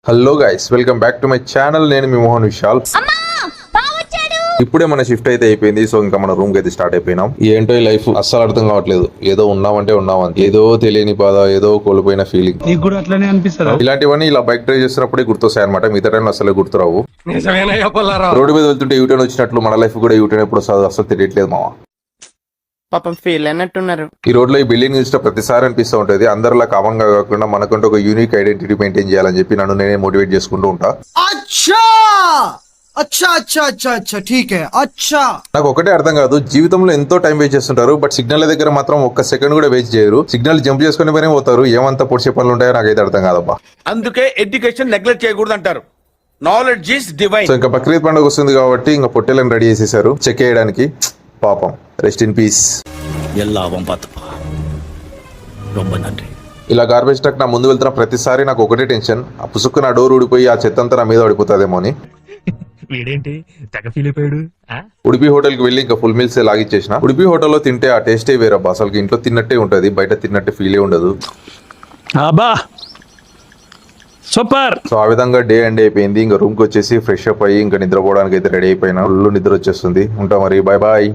Hello guys, welcome back to my channel. నేను మీ మోహన్ విశాల్. ఇప్పుడే మన షిఫ్ట్ అయితే అయిపోయింది. సో ఇంకా మన రూమ్ కి అయితే స్టార్ట్ అయిపోయినాం. ఏంటో ఈ లైఫ్ అస్సలు అర్థం కావట్లేదు. ఏదో ఉన్నామంటే ఉన్నామని, ఏదో తెలియని బాధ, ఏదో కోల్పోయిన ఫీలింగ్. నీకు కూడా అట్లనే అనిపిస్తుందా? ఇలాంటివన్నీ ఇలా బైక్ డ్రైవ్ చేస్తున్నప్పుడే గుర్తొస్తాయి అనమాట. మిగతా టైంలో అసలు గుర్తురావు. రోడ్డు మీద వెళ్తుంటే యూటర్న్ వచ్చినట్లు మన లైఫ్ కూడా యూటర్న్ ఎప్పుడు వస్తుందో అసలు తెలియట్లేదు మామ. పాపం ఫీల్ అయినట్టున్నారు. ఈ రోడ్ లో ఈ బిల్డింగ్ చూసిన ప్రతిసారి అనిపిస్తూ ఉంటుంది, అందరిలా కామన్ గా కాకుండా మనకంటూ ఒక యూనిక్ ఐడెంటిటీ మెయింటైన్ చేయాలని చెప్పి నన్ను నేనే మోటివేట్ చేసుకుంటూ ఉంటా. నాకు ఒకటే అర్థం కాదు, జీవితంలో ఎంతో టైం వేస్ట్ చేస్తుంటారు, బట్ సిగ్నల్ దగ్గర మాత్రం ఒక్క సెకండ్ కూడా వేస్ట్ చేయరు. సిగ్నల్ జంప్ చేసుకుని పైన పోతారు. ఏమంతా పొడిచే పనులు ఉంటాయో నాకైతే అర్థం కాదబ్బా. అందుకే ఎడ్యుకేషన్ నెగ్లెక్ట్ చేయకూడదు అంటారు. Knowledge is divine. సో ఇంకా బక్రీద్ పండుగ వస్తుంది కాబట్టి ఇంకా పొట్టేలను రెడీ చేసేసారు చెక్ చేయడానికి. పాపం, రెస్ట్ ఇన్ పీస్. ఇలా గార్బేజ్ ట్రక్ నా ముందు వెళ్తున్న ప్రతిసారి నాకు ఒకటే టెన్షన్, ఆ పుసుక్కు నా డోర్ ఊడిపోయి ఆ చెత్త అంతా నా మీద పడిపోతుందేమో అని. వీడేంటి తెగ ఫీల్ అయిపోయాడు. ఉడిపి హోటల్ కి వెళ్ళి ఇంకా ఫుల్ మీల్స్ లాగిచ్చేసిన. ఉడిపి హోటల్లో తింటే ఆ టేస్టే వేరబ్బా. అసలు ఇంట్లో తిన్నట్టే ఉంటది, బయట తిన్నట్టే ఫీలే ఉండదు. సూపర్. సో ఆ విధంగా డే ఎండ్ అయిపోయింది. ఇంకా రూమ్ కి వచ్చేసి ఫ్రెష్ అప్ అయ్యి ఇంకా నిద్రపోవడానికి అయితే రెడీ అయిపోయినా. ఫుల్ నిద్ర వచ్చేస్తుంది. ఉంటా మరి, బాయ్ బాయ్.